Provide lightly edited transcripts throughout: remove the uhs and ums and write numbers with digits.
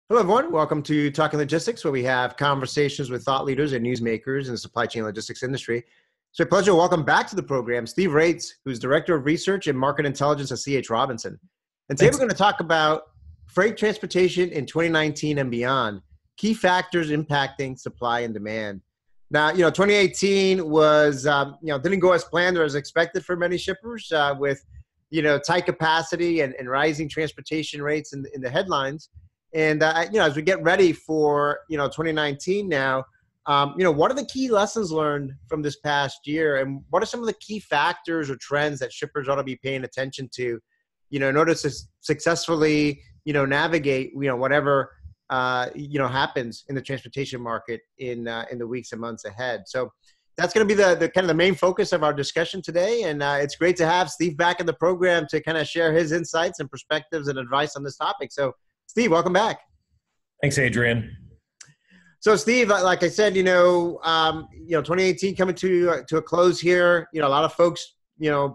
Hello, everyone. Welcome to Talking Logistics, where we have conversations with thought leaders and newsmakers in the supply chain logistics industry. It's a pleasure to welcome back to the program Steve Raitz, who's Director of Research and Market Intelligence at C.H. Robinson. And today Thanks. we're going to talk about freight transportation in 2019 and beyond, key factors impacting supply and demand. Now, 2018 was, didn't go as planned or as expected for many shippers with, tight capacity and rising transportation rates in the headlines. And as we get ready for 2019 now, what are the key lessons learned from this past year, and what are some of the key factors or trends that shippers ought to be paying attention to, in order to successfully navigate whatever happens in the transportation market in the weeks and months ahead. So that's going to be the kind of the main focus of our discussion today, and it's great to have Steve back in the program to kind of share his insights and perspectives and advice on this topic. So Steve, welcome back. Thanks, Adrian. So, Steve, like I said, 2018 coming to a close here. A lot of folks,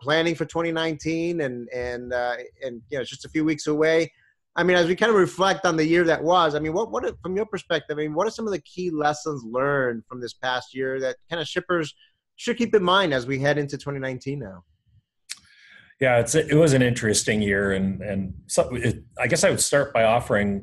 planning for 2019, and it's just a few weeks away. I mean, as we kind of reflect on the year that was, I mean, what from your perspective, I mean, what are some of the key lessons learned from this past year that kind of shippers should keep in mind as we head into 2019 now? Yeah, it was an interesting year, and I guess I would start by offering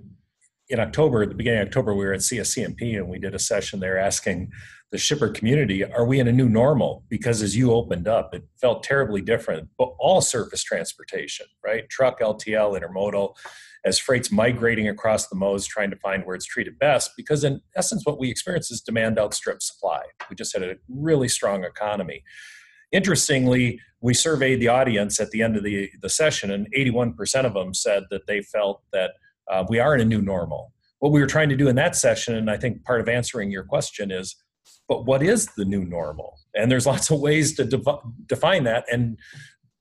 in October, at the beginning of October, we were at CSCMP and we did a session there asking the shipper community, are we in a new normal? Because as you opened up, it felt terribly different, but all surface transportation, right? Truck, LTL, intermodal, as freight's migrating across the modes, trying to find where it's treated best, because in essence, what we experience is demand outstrips supply. We just had a really strong economy. Interestingly, we surveyed the audience at the end of the session, and 81% of them said that they felt that we are in a new normal. What we were trying to do in that session, and I think part of answering your question is, but what is the new normal? And there's lots of ways to define that. And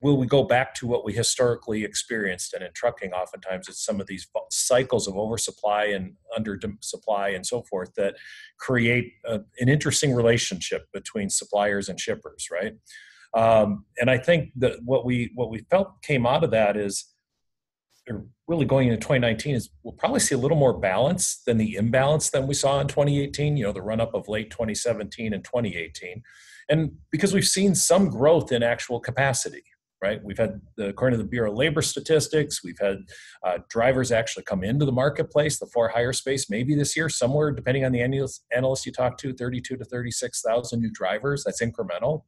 will we go back to what we historically experienced? And in trucking, oftentimes it's some of these cycles of oversupply and undersupply and so forth that create an interesting relationship between suppliers and shippers, right? And I think that what we felt came out of that is really going into 2019 is we'll probably see a little more balance than the imbalance than we saw in 2018, the run up of late 2017 and 2018. And because we've seen some growth in actual capacity, right? We've had, according to the Bureau of Labor Statistics, we've had drivers actually come into the marketplace, the for-hire space, maybe this year, somewhere, depending on the analyst you talk to, 32 to 36,000 new drivers. That's incremental.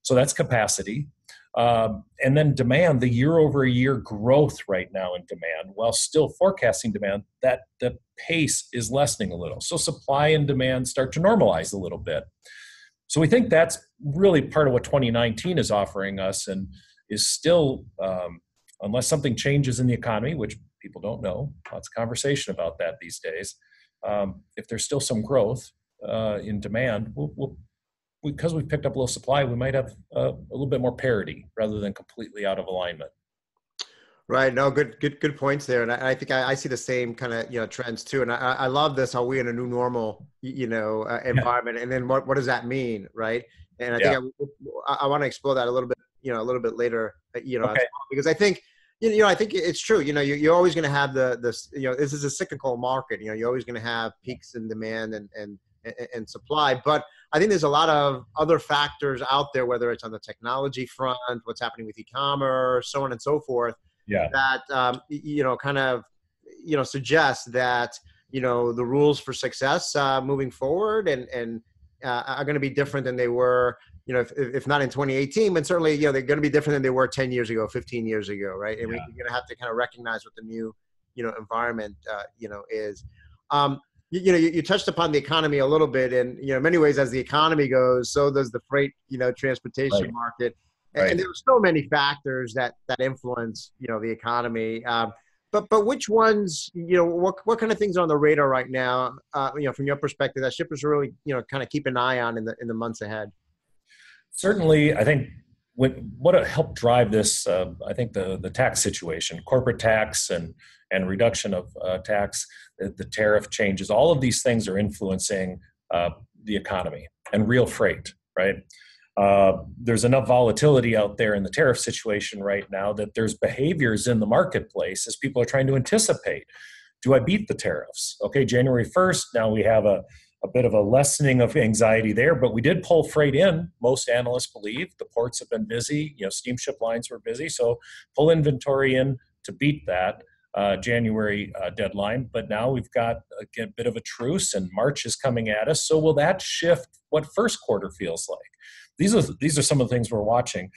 So that's capacity. And then demand, the year-over-year growth right now in demand, while still forecasting demand, that the pace is lessening a little. So supply and demand start to normalize a little bit. So we think that's really part of what 2019 is offering us, and is still, unless something changes in the economy, which people don't know, lots of conversation about that these days, if there's still some growth in demand, because we've picked up a little supply, we might have a little bit more parity rather than completely out of alignment. Right. No, good points there. And I think I see the same kind of, trends too. And I love this, how we're in a new normal, environment. And then what does that mean? Right. And I think I want to explore that a little bit later, Okay. because I think, I think it's true. You're always going to have this is a cyclical market. You're always going to have peaks in demand and supply. But I think there's a lot of other factors out there, whether it's on the technology front, what's happening with e-commerce, so on and so forth, that, suggest that, the rules for success moving forward and are going to be different than they were, if not in 2018, but certainly, they're going to be different than they were 10 years ago, 15 years ago, right? And we're going to have to kind of recognize what the new, environment, is. You touched upon the economy a little bit, and in many ways, as the economy goes, so does the freight, transportation market. And there are so many factors that influence, the economy. But which ones, what kind of things are on the radar right now, from your perspective, that shippers are really, kind of keep an eye on in the months ahead? Certainly, I think what helped drive this, I think the tax situation, corporate tax and reduction of tax, the tariff changes, all of these things are influencing the economy and real freight, right? There's enough volatility out there in the tariff situation right now that there's behaviors in the marketplace as people are trying to anticipate. do I beat the tariffs? Okay, January 1st, now we have a bit of a lessening of anxiety there, but we did pull freight in. Most analysts believe the ports have been busy, steamship lines were busy, so pull inventory in to beat that January deadline. But now we've got a bit of a truce, and March is coming at us. So will that shift what first quarter feels like? These are some of the things we're watching.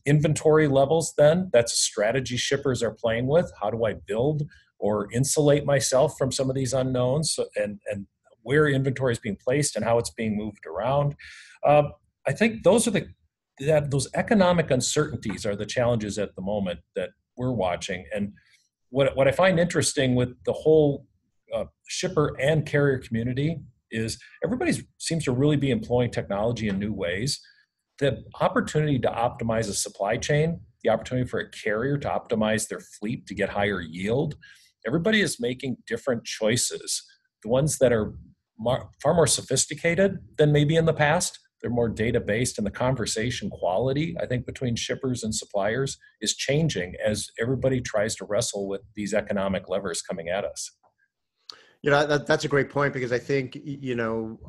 Inventory levels, then, that's a strategy shippers are playing with. How do I build or insulate myself from some of these unknowns, and where inventory is being placed and how it's being moved around? I think those are those economic uncertainties are the challenges at the moment that we're watching. And what I find interesting with the whole shipper and carrier community is everybody seems to really be employing technology in new ways. The opportunity to optimize a supply chain, the opportunity for a carrier to optimize their fleet to get higher yield, everybody is making different choices. The ones that are far more sophisticated than maybe in the past, they're more data-based, and the conversation quality, I think, between shippers and suppliers is changing as everybody tries to wrestle with these economic levers coming at us. That's a great point, because I think,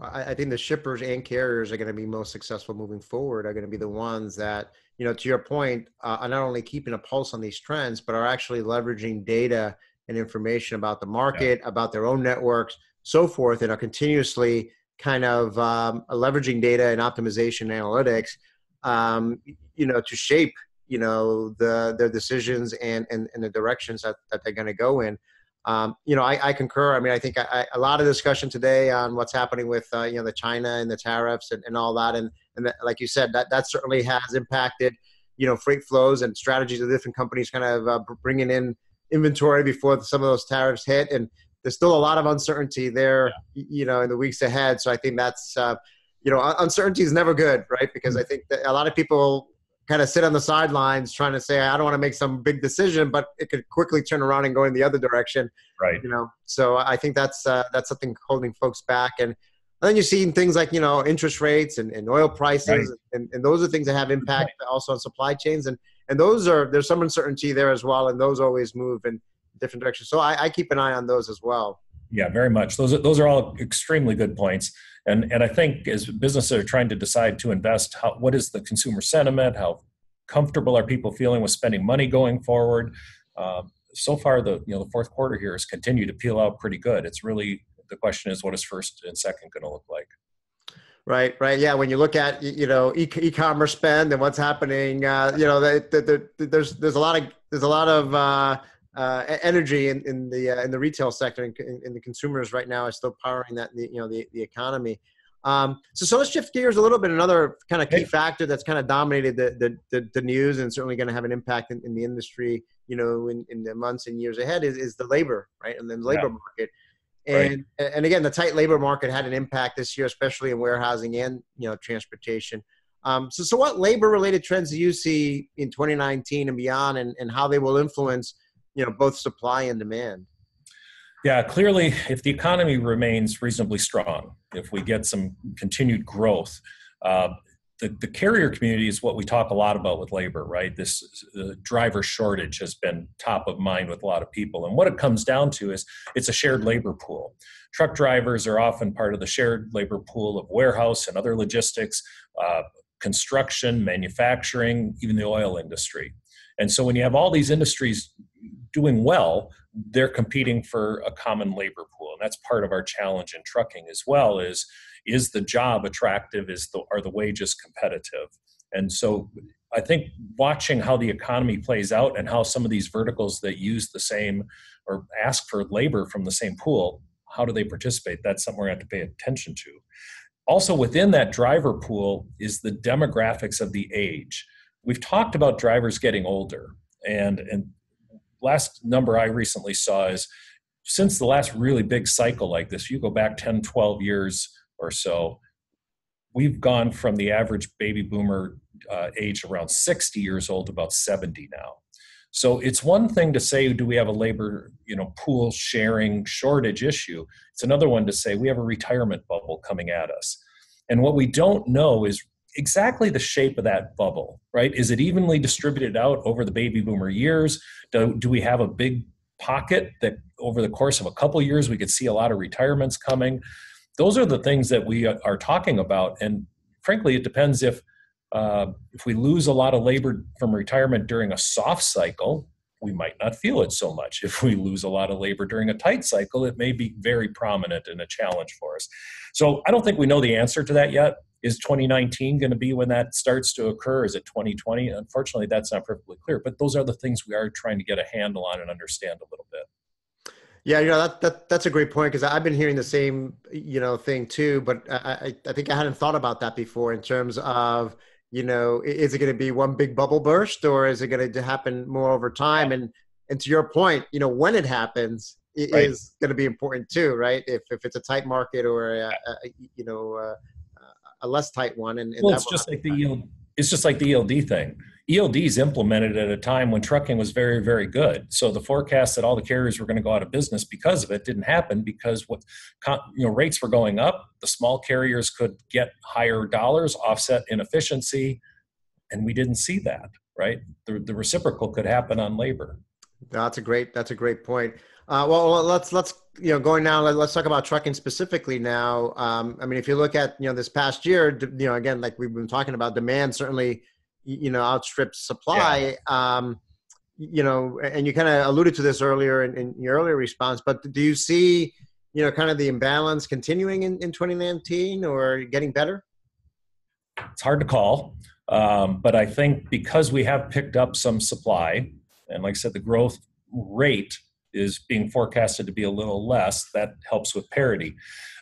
I think the shippers and carriers are going to be most successful moving forward, are going to be the ones that, to your point, are not only keeping a pulse on these trends, but are actually leveraging data and information about the market, about their own networks, so forth, and are continuously kind of leveraging data and optimization analytics, to shape, their decisions and the directions that they're going to go in. I concur. I mean, I think a lot of discussion today on what's happening with, the China and the tariffs and all that. And that, like you said, that certainly has impacted, freight flows and strategies of different companies kind of bringing in inventory before some of those tariffs hit. And there's still a lot of uncertainty there, in the weeks ahead. So I think that's, uncertainty is never good, right? Because I think that a lot of people kind of sit on the sidelines trying to say, I don't want to make some big decision, but it could quickly turn around and go in the other direction. Right. So I think that's something holding folks back. And then you're seeing things like, interest rates and oil prices, right. and those are things that have impact also on supply chains. And there's some uncertainty there as well. And those always move in different directions. So I keep an eye on those as well. Yeah, very much. Those are all extremely good points. And I think as businesses are trying to decide to invest, what is the consumer sentiment? How comfortable are people feeling with spending money going forward? So far, the fourth quarter here has continued to peel out pretty good. It's really, the question is, what is first and second going to look like? Right. Yeah. When you look at e-commerce spend and what's happening, there's a lot of energy in the retail sector, and the consumers right now are still powering that, the economy. So let's shift gears a little bit. Another kind of key factor that's kind of dominated the news, and certainly going to have an impact in the industry, in the months and years ahead, is the labor, right? And then the labor market. And again, the tight labor market had an impact this year, especially in warehousing and, transportation. So what labor-related trends do you see in 2019 and beyond, and how they will influence, both supply and demand? Yeah, clearly, if the economy remains reasonably strong, if we get some continued growth, the carrier community is what we talk a lot about with labor, right? This driver shortage has been top of mind with a lot of people. And what it comes down to is it's a shared labor pool. Truck drivers are often part of the shared labor pool of warehouse and other logistics, construction, manufacturing, even the oil industry. And so when you have all these industries doing well, they're competing for a common labor pool. And that's part of our challenge in trucking as well, is the job attractive? Are the wages competitive? And so I think watching how the economy plays out and how some of these verticals that use the same or ask for labor from the same pool, how do they participate? That's something we're going to have to pay attention to. Also within that driver pool is the demographics of the age. We've talked about drivers getting older, and last number I recently saw is since the last really big cycle like this, you go back 10, 12 years or so, we've gone from the average baby boomer age around 60 years old to about 70 now. So it's one thing to say, do we have a labor, pool sharing shortage issue? It's another one to say we have a retirement bubble coming at us. And what we don't know is exactly the shape of that bubble, right? Is it evenly distributed out over the baby boomer years? Do we have a big pocket that over the course of a couple of years, we could see a lot of retirements coming. Those are the things that we are talking about. And frankly, it depends if we lose a lot of labor from retirement during a soft cycle, we might not feel it so much. If we lose a lot of labor during a tight cycle, it may be very prominent and a challenge for us. So I don't think we know the answer to that yet. Is 2019 going to be when that starts to occur? Is it 2020? Unfortunately, that's not perfectly clear. But those are the things we are trying to get a handle on and understand a little bit. Yeah, that's a great point, because I've been hearing the same thing too. But I think I hadn't thought about that before in terms of is it going to be one big bubble burst, or is it going to happen more over time? And to your point, when it happens is going to be important too, right? If it's a tight market or a less tight one. And well, it's just like the ELD thing. ELDs implemented at a time when trucking was very, very good. So the forecast that all the carriers were going to go out of business because of it didn't happen, because rates were going up. The small carriers could get higher dollars, offset inefficiency, and we didn't see that, right? The reciprocal could happen on labor. That's a great point. Well, let's going now. Let's talk about trucking specifically now. I mean, if you look at this past year, again, like we've been talking about, demand certainly outstripped supply. Yeah. And you kind of alluded to this earlier in your earlier response. But do you see kind of the imbalance continuing in 2019 or getting better? It's hard to call, but I think because we have picked up some supply, and like I said, the growth rate is being forecasted to be a little less, that helps with parity.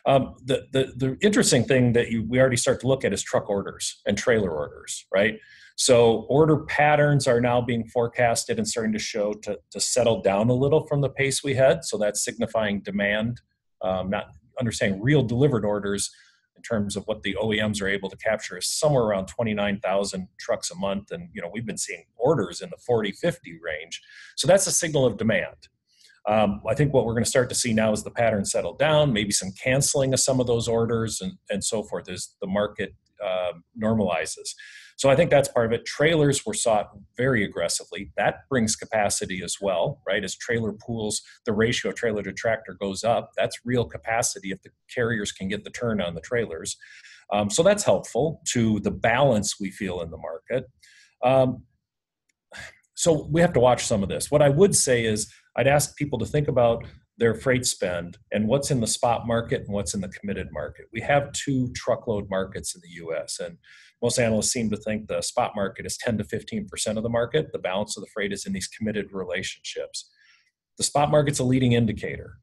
The interesting thing that we already start to look at is truck orders and trailer orders, right? So order patterns are now being forecasted and starting to show to settle down a little from the pace we had. So that's signifying demand, not understanding real delivered orders in terms of what the OEMs are able to capture is somewhere around 29,000 trucks a month. And, we've been seeing orders in the 40, 50 range. So that's a signal of demand. I think what we're going to start to see now is the pattern settle down, maybe some canceling of some of those orders and so forth as the market normalizes. So I think that's part of it. Trailers were sought very aggressively. That brings capacity as well, right? As trailer pools, the ratio of trailer to tractor goes up. That's real capacity if the carriers can get the turn on the trailers. So that's helpful to the balance we feel in the market. So we have to watch some of this. What I would say is I'd ask people to think about their freight spend and what's in the spot market and what's in the committed market. We have two truckload markets in the U.S., and most analysts seem to think the spot market is 10 to 15% of the market. The balance of the freight is in these committed relationships. The spot market's a leading indicator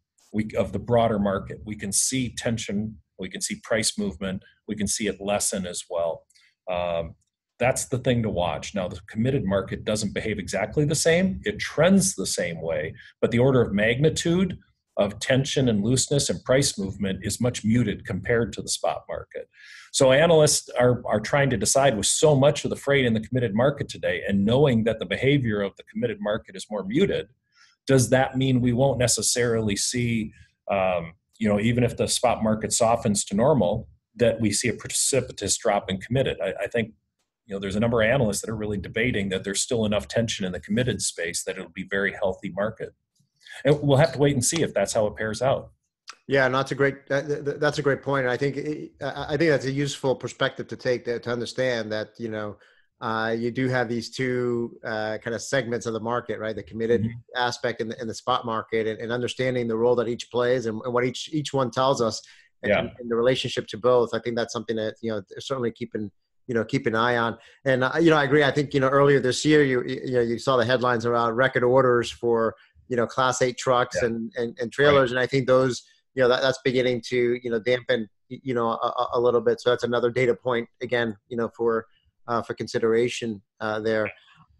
of the broader market. We can see tension, we can see price movement, we can see it lessen as well. That's the thing to watch. Now, the committed market doesn't behave exactly the same. It trends the same way, but the order of magnitude of tension and looseness and price movement is much muted compared to the spot market. So analysts are trying to decide with so much of the freight in the committed market today, and knowing that the behavior of the committed market is more muted, does that mean we won't necessarily see, even if the spot market softens to normal, that we see a precipitous drop in committed? I think there's a number of analysts that are really debating that there's still enough tension in the committed space that it'll be a very healthy market. And we'll have to wait and see if that's how it pairs out. Yeah, no, that's a great point. And I think that's a useful perspective to take to understand that, you do have these two kind of segments of the market, right? The committed aspect and the spot market, and understanding the role that each plays and what each one tells us and the relationship to both. I think that's something that, certainly keep an eye on. And, I agree. I think, earlier this year, you saw the headlines around record orders for, Class 8 trucks and trailers. Right. And I think those, that's beginning to, dampen, a little bit. So that's another data point again, for consideration there.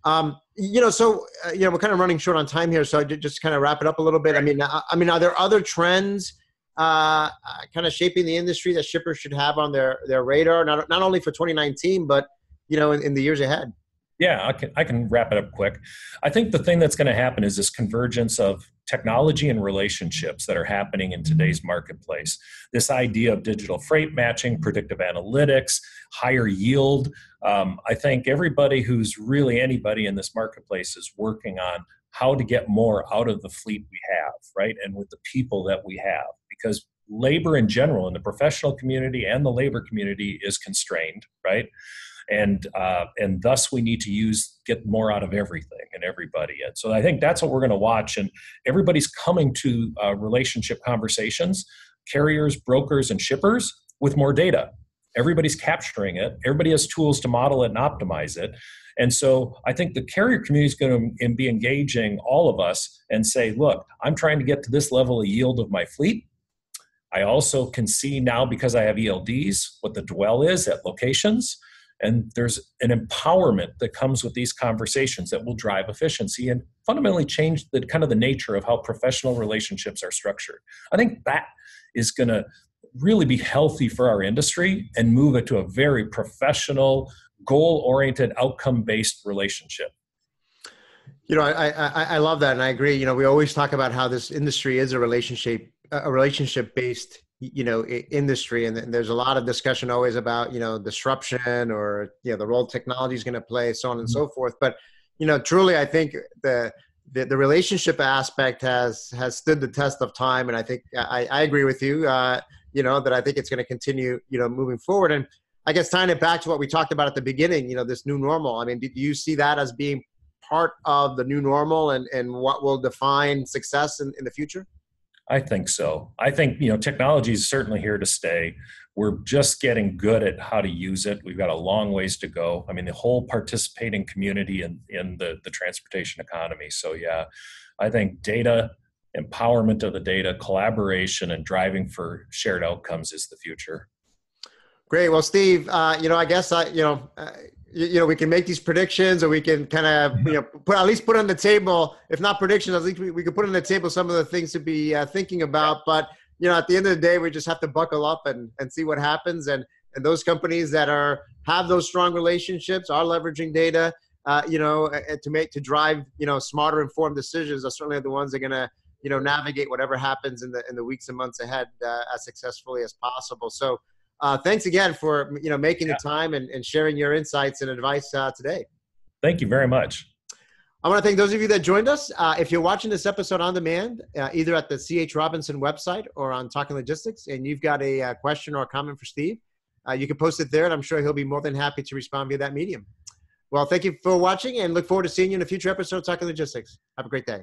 So, we're kind of running short on time here. So I just kind of wrap it up a little bit. I mean, are there other trends kind of shaping the industry that shippers should have on their radar, not only for 2019, but, in the years ahead? Yeah, I can wrap it up quick. I think the thing that's going to happen is this convergence of technology and relationships that are happening in today's marketplace. This idea of digital freight matching, predictive analytics, higher yield. I think anybody in this marketplace is working on how to get more out of the fleet we have, right? And with the people that we have, because labor in general in the professional community and the labor community is constrained, right? And thus we need to get more out of everything and everybody. And so I think that's what we're going to watch. And everybody's coming to relationship conversations, carriers, brokers, and shippers with more data. Everybody's capturing it. Everybody has tools to model it and optimize it. And so I think the carrier community is going to be engaging all of us and say, look, I'm trying to get to this level of yield of my fleet. I also can see now, because I have ELDs, what the dwell is at locations. And there's an empowerment that comes with these conversations that will drive efficiency and fundamentally change the kind of the nature of how professional relationships are structured. I think that is going to really be healthy for our industry and move it to a very professional, goal-oriented, outcome-based relationship. You know, I love that, and I agree. You know, we always talk about how this industry is a relationship-based, you know, industry, and there's a lot of discussion always about, you know, disruption or, you know, the role technology is going to play, so on and so forth. But, you know, truly, I think the relationship aspect has stood the test of time, and I think I agree with you. You know, that I think it's going to continue, you know, moving forward. And I guess tying it back to what we talked about at the beginning, you know, this new normal. I mean, do you see that as being part of the new normal and what will define success in the future? I think so. I think, you know, technology is certainly here to stay. We're just getting good at how to use it. We've got a long ways to go. I mean, the whole participating community in the transportation economy. So yeah, I think data, empowerment of the data, collaboration, and driving for shared outcomes is the future. Great. Well, Steve, you know, I guess we can make these predictions, or we can kind of, you know, put on the table, if not predictions, at least we can put on the table some of the things to be thinking about. But, you know, at the end of the day, we just have to buckle up and see what happens. And those companies that have those strong relationships, are leveraging data, you know, to drive, you know, smarter, informed decisions, are certainly the ones that are going to, you know, navigate whatever happens in the weeks and months ahead as successfully as possible. So thanks again for, you know, making the time and sharing your insights and advice today. Thank you very much. I want to thank those of you that joined us. If you're watching this episode on demand, either at the C.H. Robinson website or on Talking Logistics, and you've got a question or a comment for Steve, you can post it there, and I'm sure he'll be more than happy to respond via that medium. Well, thank you for watching, and look forward to seeing you in a future episode of Talking Logistics. Have a great day.